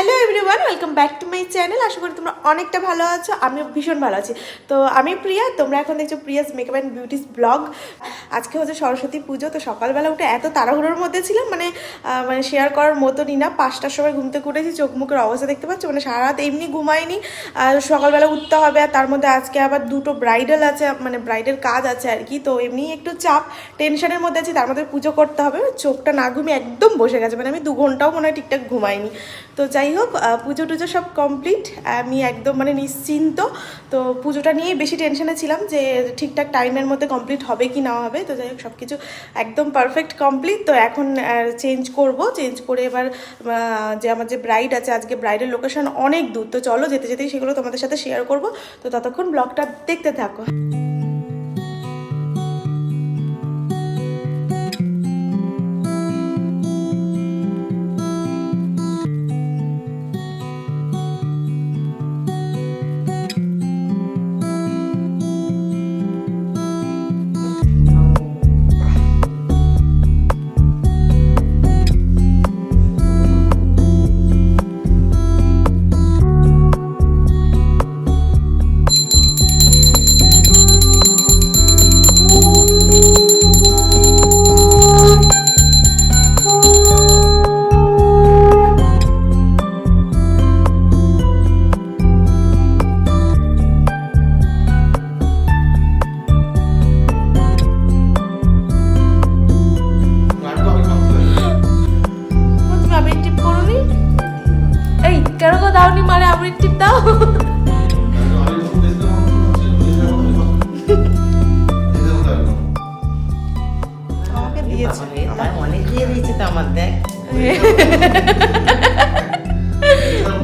Hello everyone, welcome back to my channel. আশা করি তোমরা অনেকটা ভালো আছো, আমিও ভীষণ ভালো আছি। তো আমি প্রিয়া, তোমরা এখন দেখছো Prius makeup and beauties blog. আজকে হচ্ছে সরস্বতী পুজো, তো সকালবেলা উঠে এত তাড়াহুড়োর মধ্যে ছিলাম মানে শেয়ার করার মতনই না। 5টার সময় ঘুম থেকে উঠেছি, চোখ মুখের অবস্থা দেখতে পাচ্ছ, মানে সারা রাত এমনি ঘুমাইনি। আর সকালবেলা উঠতে হবে, আর তার মধ্যে আজকে আবার দুটো ব্রাইডাল আছে, মানে ব্রাইডের কাজ আছে আর কি। তো এমনি একটু চাপ টেনশনের মধ্যে আছি, তার মধ্যে পুজো করতে হবে। চোখটা না ঘুমিয়ে একদম বসে গেছে, মানে আমি 2 ঘন্টাও মনে হয় ঠিকঠাক ঘুমাইনি। তো যাই হোক, পুজো টুজো সব কমপ্লিট, আমি একদম মানে নিশ্চিন্ত। তো পুজোটা নিয়েই বেশি টেনশনে ছিলাম যে ঠিকঠাক টাইমের মধ্যে কমপ্লিট হবে কি না হবে। তো যাই হোক, সব কিছু একদম পারফেক্ট কমপ্লিট। তো এখন চেঞ্জ করে এবার যে আমার যে ব্রাইড আছে, আজকে ব্রাইডের লোকেশন অনেক দূর। তো চলো যেতে যেতেই সেগুলো তোমাদের সাথে শেয়ার করব। তো ততক্ষণ ব্লগটা দেখতে থাকো।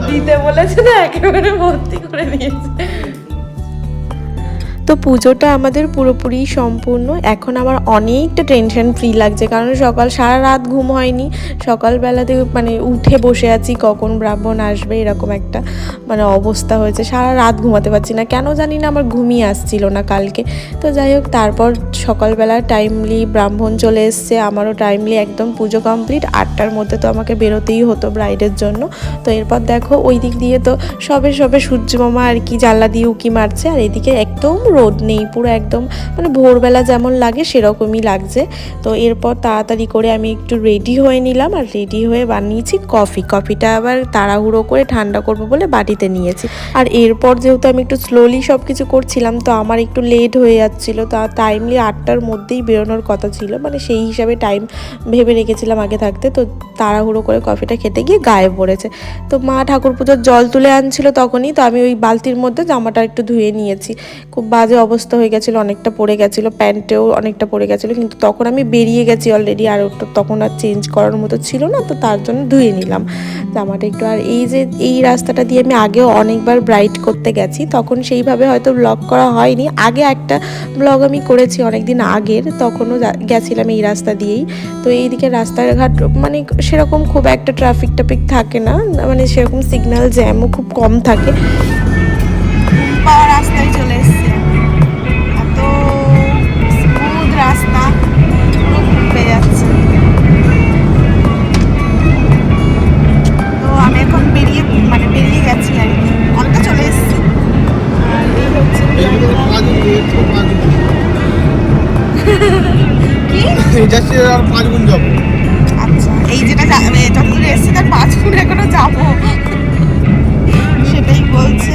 দিতে বলেছে না, একেবারে ভর্তি করে দিয়েছে। তো পুজোটা আমাদের পুরোপুরি সম্পূর্ণ। এখন আমার অনেকটা টেনশন ফ্রি লাগছে, কারণ সারা রাত ঘুম হয়নি। সকালবেলাতে মানে উঠে বসে আছি কখন ব্রাহ্মণ আসবে, এরকম একটা মানে অবস্থা হয়েছে। সারা রাত ঘুমাতে পারছি না, কেন জানি না, আমার ঘুমই আসছিল না কালকে। তো যাই হোক, তারপর সকালবেলা টাইমলি ব্রাহ্মণ চলে এসছে, আমারও টাইমলি একদম পুজো কমপ্লিট। 8টার মধ্যে তো আমাকে বেরোতেই হতো ব্রাইডের জন্য। তো এরপর দেখো ওই দিক দিয়ে তো সবে সূর্য মামা আর কি জানলা দিয়ে উঁকি মারছে, আর এদিকে একদম রোদ নেই, পুরো একদম মানে ভোরবেলা যেমন লাগে সেরকমই লাগছে। তো এরপর তাড়াতাড়ি করে আমি একটু রেডি হয়ে নিলাম, আর রেডি হয়ে বানিয়েছি কফিটা আবার তাড়াহুড়ো করে ঠান্ডা করবো বলে বাটিতে নিয়েছি। আর এরপর যেহেতু আমি একটু স্লোলি সব কিছু করছিলাম, তো আমার একটু লেট হয়ে যাচ্ছিলো। তা টাইমলি 8টার মধ্যেই বেরোনোর কথা ছিল, মানে সেই হিসাবে টাইম ভেবে রেখেছিলাম আগে থাকতে। তো তাড়াহুড়ো করে কফিটা খেতে গিয়ে গায়ে পড়েছে। তো মা ঠাকুর পুজোর জল তুলে আনছিল তখনই, তো আমি ওই বালতির মধ্যে জামাটা একটু ধুয়ে নিয়েছি। খুব বাজে অবস্থা হয়ে গেছিলো, অনেকটা পড়ে গেছিলো, প্যান্টেও অনেকটা পড়ে গেছিলো, কিন্তু তখন আমি বেরিয়ে গেছি অলরেডি, আর ওটা তখন আর চেঞ্জ করার মতো ছিল না। তো তার জন্য ধুয়ে নিলাম জামাটা একটু। আর এই রাস্তাটা দিয়ে আমি আগেও অনেকবার ব্রাইড করতে গেছি, তখন সেইভাবে হয়তো ব্লগ করা হয়নি। আগে একটা ব্লগ আমি করেছি অনেক দিন আগের, তখনও গেছিলাম এই রাস্তা দিয়েই। তো এইদিকে রাস্তাঘাট মানে সেরকম খুব একটা ট্রাফিক থাকে না, মানে সেরকম সিগন্যাল জ্যামও খুব কম থাকে। রাস্তায় চলে এসছে, এত স্মুথ রাস্তা, পুরো ঘুরে যাচ্ছে। তো আমি এখন বেরিয়ে গেছি আর কি, অনেকটা চলে এসছি। আর এই হচ্ছে আচ্ছা, এই যেটা যতদূর এসছি তার 5 গুণ এখনো যাবো, সেটাই বলছে।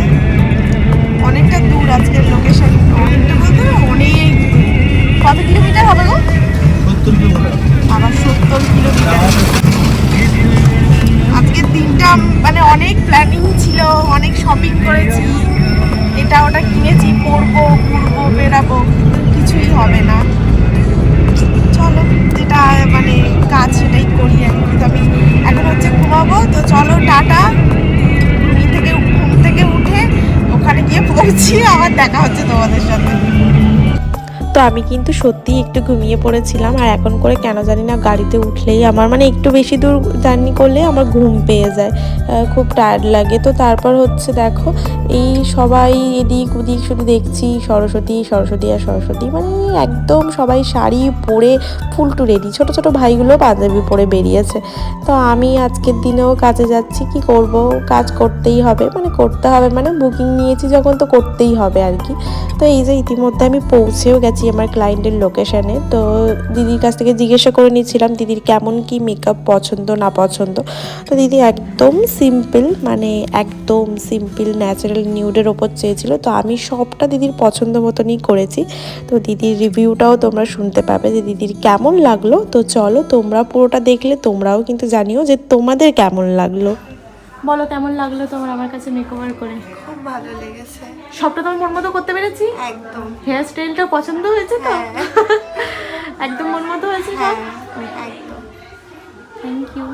অনেকটা দূর আজকের লোকেশন, অনেকটা বলতে অনেক দূর। কত কিলোমিটার হবে গো? 70 কিলোমিটার। আবার 70 কিলোমিটার। আজকের দিনটা মানে অনেক প্ল্যানিং ছিল, অনেক শপিং করেছি, এটা ওটা কিনেছি, পরবো, ঘুরবো, বেড়াবো, কিন্তু কিছুই হবে না। চলো, যেটা মানে কাজ সেটাই করি আর কি। তো আমি এখন হচ্ছে ঘুমাবো, তো চলো টাটা। ঘুম থেকে উঠে ওখানে গিয়ে পৌঁছি, আবার দেখা হচ্ছে তোমাদের সাথে। তো আমি কিন্তু সত্যিই একটু ঘুমিয়ে পড়েছিলাম, আর এখন করে কেন জানি না গাড়িতে উঠলেই আমার মানে একটু বেশি দূর জার্নি করলে আমার ঘুম পেয়ে যায়, খুব টায়ার্ড লাগে। তো তারপর হচ্ছে দেখো এই সবাই এদিক ওদিক শুধু দেখছি সরস্বতী সরস্বতী আর সরস্বতী, মানে একদম সবাই শাড়ি পরে ফুল টু রেডি, ছোটো ছোটো ভাইগুলো পাঞ্জাবি পরে বেরিয়েছে। তো আমি আজকের দিনেও কাজে যাচ্ছি, কি করব, কাজ করতেই হবে, মানে করতে হবে মানে বুকিং নিয়েছি যখন তো করতেই হবে আর কি। তো এই যে ইতিমধ্যে আমি পৌঁছেও গেছি আমার ক্লায়েন্টের লোকেশানে। তো দিদির কাছ থেকে জিজ্ঞাসা করে নিচ্ছিলাম দিদির কেমন কি মেকআপ পছন্দ না পছন্দ। তো দিদি একদম সিম্পল, মানে একদম সিম্পল ন্যাচারাল নিউডের ওপর চেয়েছিল। তো আমি সবটা দিদির পছন্দ মতনই করেছি। তো দিদির রিভিউটাও তোমরা শুনতে পাবে যে দিদির কেমন লাগলো। তো চলো তোমরা পুরোটা দেখলে তোমরাও কিন্তু জানিও যে তোমাদের কেমন লাগলো। বলো কেমন লাগলো তোমার আমার কাছে মেকওভার করে? খুব ভালো লেগেছে, সবটা তোমার মন মতো করতে পেরেছি? একদম। হেয়ার স্টাইলটা পছন্দ হয়েছে তো? একদম মন মতো হয়েছে সব? একদম। Thank you.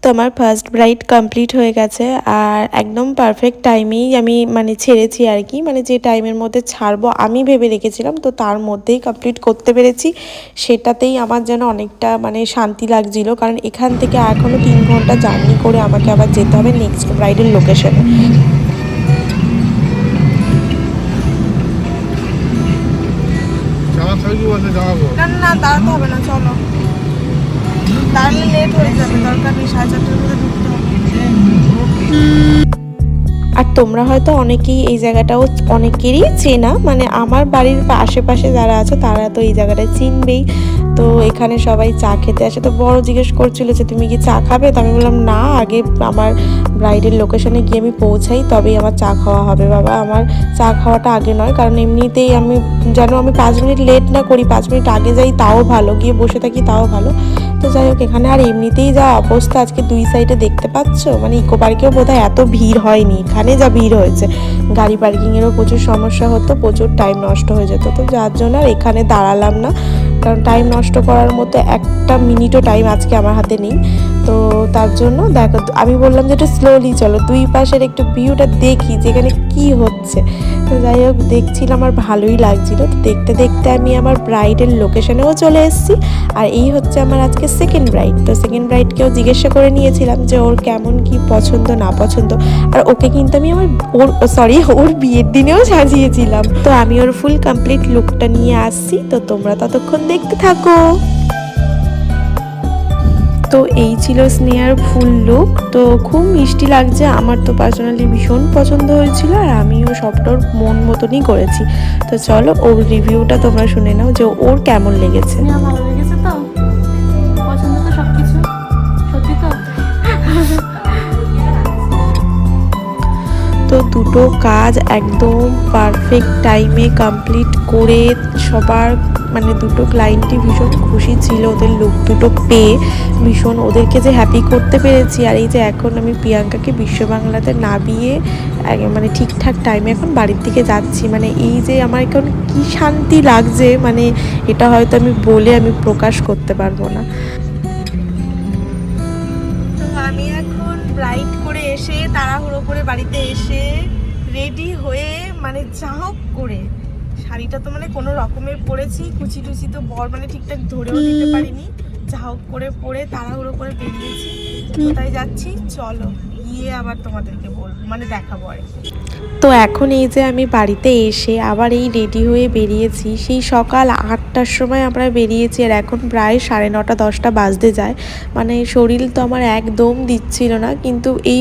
তো আমার ফার্স্ট ব্রাইড কমপ্লিট হয়ে গেছে, আর একদম পারফেক্ট টাইমেই আমি মানে ছেড়েছি আর কি, মানে যে টাইমের মধ্যে ছাড়বো আমি ভেবে রেখেছিলাম তো তার মধ্যেই কমপ্লিট করতে পেরেছি। সেটাতেই আমার যেন অনেকটা মানে শান্তি লাগছিল, কারণ এখান থেকে এখনও 3 ঘন্টা জার্নি করে আমাকে আবার যেতে হবে নেক্সট ব্রাইডের লোকেশনে। না না দাঁড়াতে হবে না, চলো, দাঁড়ালে লেট হয়ে যাবে, দরকার নেই, 4:30টার মধ্যে ঢুকতে হবে। আর তোমরা হয়তো অনেকেই এই জায়গাটাও অনেকেরই চেনা, মানে আমার বাড়ির আশেপাশে যারা আছে তারা তো এই জায়গাটা চিনবেই। তো এখানে সবাই চা খেতে আসে, তো বড় জিজ্ঞেস করছিল যে তুমি কি চা খাবে। তো আমি বললাম না, আগে আমার ব্রাইডের লোকেশনে গিয়ে আমি পৌঁছাই তবেই আমার চা খাওয়া হবে বাবা, আমার চা খাওয়াটা আগে নয়, কারণ এমনিতেই আমি যেন আমি 5 মিনিট লেট না করি, 5 মিনিট আগে যাই তাও ভালো, গিয়ে বসে থাকি তাও ভালো। তো যাই হোক, এখানে আর এমনিতেই যা অবস্থা আজকে 2 সাইডে দেখতে পাচ্ছ, মানে ইকো পার্কেও বোধহয় এত ভিড় হয়নি, এখানে যা ভিড় হয়েছে। গাড়ি পার্কিংয়েরও প্রচুর সমস্যা হতো, প্রচুর টাইম নষ্ট হয়ে যেত। তো যার জন্য আর এখানে দাঁড়ালাম না, কারণ টাইম নষ্ট করার মতো একটা মিনিটও টাইম আজকে আমার হাতে নেই। তো তার জন্য দেখো আমি বললাম যে একটু স্লোলি চলো, 2 পাশের একটু ভিউটা দেখি যেখানে কি হচ্ছে। তো যাই হোক দেখছিলাম, আমার ভালোই লাগছিল। তো দেখতে দেখতে আমি আমার ব্রাইডের লোকেশনেও চলে এসেছি। আর এই হচ্ছে আমার আজকে সেকেন্ড ব্রাইড। তো সেকেন্ড ব্রাইডকেও জিজ্ঞাসা করে নিয়েছিলাম যে ওর কেমন কি পছন্দ না পছন্দ। আর ওকে কিন্তু আমি ওর বিয়ের দিনেও সাজিয়েছিলাম। তো আমি ওর ফুল কমপ্লিট লুকটা নিয়ে আসছি, তো তোমরা ততক্ষণ দেখতে থাকো। তো এই ছিল স্নেহার ফুল লুক, তো খুব মিষ্টি লাগছে, আমার তো পার্সোনালি ভীষণ পছন্দ হয়েছিল, আর আমিও সবটা ওর মন মতনই করেছি। তো চলো ওর রিভিউটা তোমরা শুনে নাও যে ওর কেমন লেগেছে। ভালো লেগেছে তো? পছন্দ তো সবকিছু? সত্যি তো? তো দুটো কাজ একদম পারফেক্ট টাইমে কমপ্লিট করে সবার মানে দুটো ক্লায়েন্টই ভীষণ খুশি ছিল ওদের লুক দুটো পেয়ে, ভীষণ ওদেরকে যে হ্যাপি করতে পেরেছি। আর এই যে এখন আমি প্রিয়াঙ্কাকে বিশ্ববাংলাতে নামিয়ে মানে ঠিকঠাক টাইমে এখন বাড়ির দিকে যাচ্ছি, মানে এই যে আমার এখন কি শান্তি লাগছে, মানে এটা হয়তো আমি বলে আমি প্রকাশ করতে পারবো না। তো আমি এখন ব্রাইড করে এসে তাড়াহুড়ো করে বাড়িতে এসে রেডি হয়ে মানে যা হোক করে শাড়িটা তো মানে কোনো রকমের পরেছি, কুচি টুচি তো বর মানে ঠিকঠাক ধরেও দিতে পারিনি, যা হোক করে পরে তাড়াহুড়ো করে বেরিয়েছি। কোথায় যাচ্ছি চলো গিয়ে আবার তোমাদেরকে বলবো, মানে দেখাবো আর কি। তো এখন এই যে আমি বাড়িতে এসে আবার এই রেডি হয়ে বেরিয়েছি, সেই সকাল 8টার সময় আমরা বেরিয়েছি, আর এখন প্রায় 9:30 10টা বাজতে যায়। মানে শরীর তো আমার একদম দিচ্ছিল না, কিন্তু এই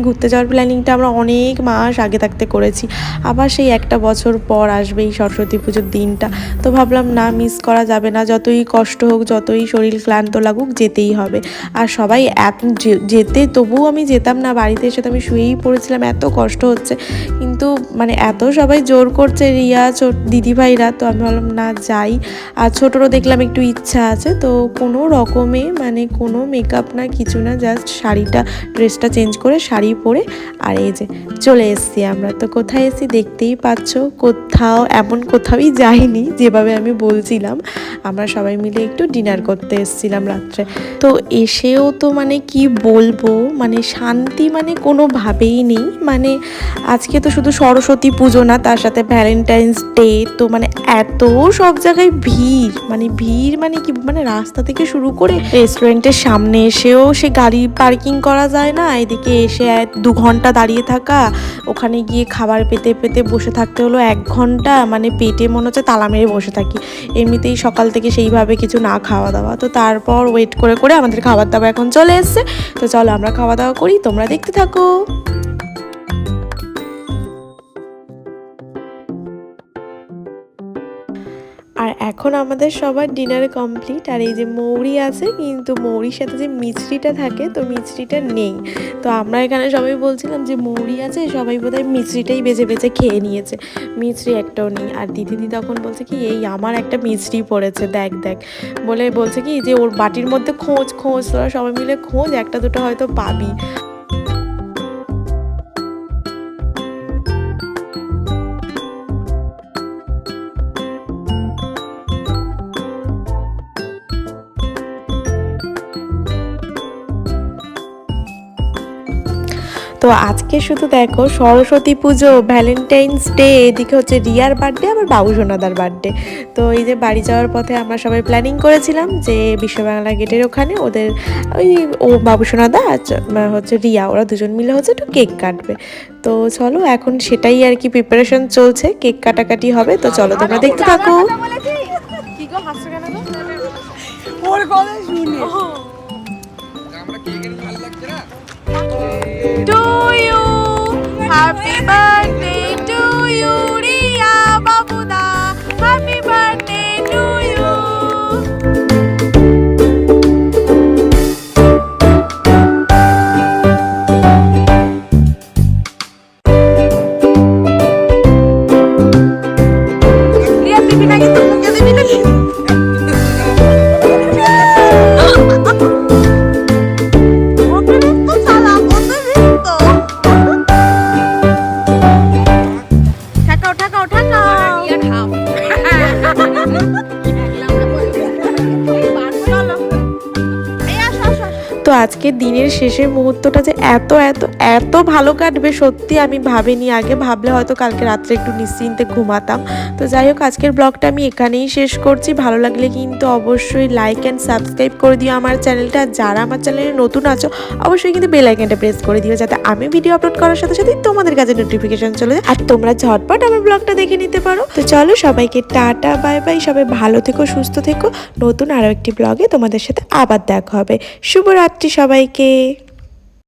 ঘুরতে যাওয়ার প্ল্যানিংটা আমরা অনেক মাস আগে থাকতে করেছি। আবার সেই একটা বছর পর আসবে এই সরস্বতী পুজোর দিনটা, তো ভাবলাম না মিস করা যাবে না, যতই কষ্ট হোক যতই শরীর ক্লান্ত লাগুক যেতেই হবে। আর সবাই যেতে তবুও আমি যেতাম না, বাড়িতে এসে তো আমি শুয়েই পড়েছিলাম, এত কষ্ট হচ্ছে, কিন্তু মানে এত সবাই জোর করছে রিয়া দিদিভাইরা, তো আমি ভাবলাম না যাই। আর ছোটোরও দেখলাম একটু ইচ্ছা আছে, তো কোনো রকমে মানে কোনো মেকআপ না কিছু না, জাস্ট ড্রেসটা চেঞ্জ করে শাড়ি পরে আর এই যে চলে এসেছি আমরা। তো কোথায় এসেছি দেখতেই পাচ্ছ, এমন কোথাওই যাইনি, যেভাবে আমি বলছিলাম আমরা সবাই মিলে একটু ডিনার করতে এসেছিলাম রাত্রে। তো এসেও তো মানে কি বলবো, মানে শান্তি মানে কোনোভাবেই নেই। মানে আজকে তো শুধু সরস্বতী পুজো না, তার সাথে ভ্যালেন্টাইন্স ডে, তো মানে এত সব জায়গায় ভিড়, মানে ভিড় মানে কি, মানে রাস্তা থেকে শুরু করে রেস্টুরেন্টের সামনে এসেও সে গাড়ি পার্কিং করা যায় না, এদিকে এসে 2 ঘন্টা দাঁড়িয়ে থাকা, ওখানে গিয়ে খাবার পেতে পেতে বসে থাকতে হলো 1 ঘন্টা, মানে পেটে মনে হচ্ছে তালা মেরে বসে থাকি। এমনিতেই সকাল থেকে সেইভাবে কিছু না খাওয়া দাওয়া, তো তারপর ওয়েট করে করে আমাদের খাবার দাবার এখন চলে এসছে। তো চলো আমরা খাওয়া দাওয়া করি, তোমরা দেখতে থাকো। আর এখন আমাদের সবার ডিনার কমপ্লিট। আর এই যে মৌরি আছে, কিন্তু মৌরির সাথে যে মিছরিটা থাকে, তো মিছরিটা নেই। তো আমরা এখানে সবাই বলছিলাম যে মৌরি আছে, সবাই বোধহয় মিছরিটাই বেছে বেছে খেয়ে নিয়েছে, মিছরি একটাও নেই। আর দিদি তখন বলছে কি, এই আমার একটা মিছরি পড়েছে, দেখ দেখ, বলে বলছে কি যে ওর বাটির মধ্যে খোঁজ খোঁজ, তোরা সবাই মিলে খোঁজ, একটা দুটো হয়তো পাবি। তো আজকে শুধু দেখো সরস্বতী পুজো, ভ্যালেন্টাইন্স ডে, এদিকে হচ্ছে রিয়ার বার্থডে, আবার বাবু সোনাদার বার্থডে। তো এই যে বাড়ি যাওয়ার পথে আমরা সবাই প্ল্যানিং করেছিলাম যে বিশ্ব বাংলা গেটের ওখানে ওদের ওই বাবু সোনাদা হচ্ছে রিয়া, ওরা দুজন মিলে হচ্ছে একটু কেক কাটবে। তো চলো এখন সেটাই আর কি প্রিপারেশন চলছে, কেক কাটাকাটি হবে। তো চলো তোমরা দেখতে থাকো। কি গো হাসছো কেন গো? ওর কথা শুনে আমরা কেকের ভালো লাগছে না। To you, happy birthday to you, Riya Babuda, happy birthday to you. Riya, দিবি নাকি তো মুখে দিবি নাকি? তো আজকে দিনের শেষের মুহূর্তটা যে এত এত এত ভালো কাটবে, সত্যি আমি ভাবিনি। আগে ভাবলে হয়তো কালকে রাত্রে একটু নিশ্চিন্তে ঘুমাতাম। তো যাই হোক, আজকের ব্লগটা আমি এখানেই শেষ করছি। ভালো লাগলে কিন্তু অবশ্যই লাইক অ্যান্ড সাবস্ক্রাইব করে দিও আমার চ্যানেলটা। যারা আমার চ্যানেলে নতুন আছো অবশ্যই কিন্তু বেল আইকনটা প্রেস করে দিও, যাতে আমি ভিডিও আপলোড করার সাথে সাথে তোমাদের কাছে নোটিফিকেশন চলে যায় আর তোমরা ঝটপট আমার ব্লগটা দেখে নিতে পারো। তো চলো সবাইকে টাটা, বাই বাই, সবাই ভালো থেকো, সুস্থ থেকো। নতুন আরও একটি ব্লগে তোমাদের সাথে আবার দেখা হবে। শুভরাত্রি সবাইকে।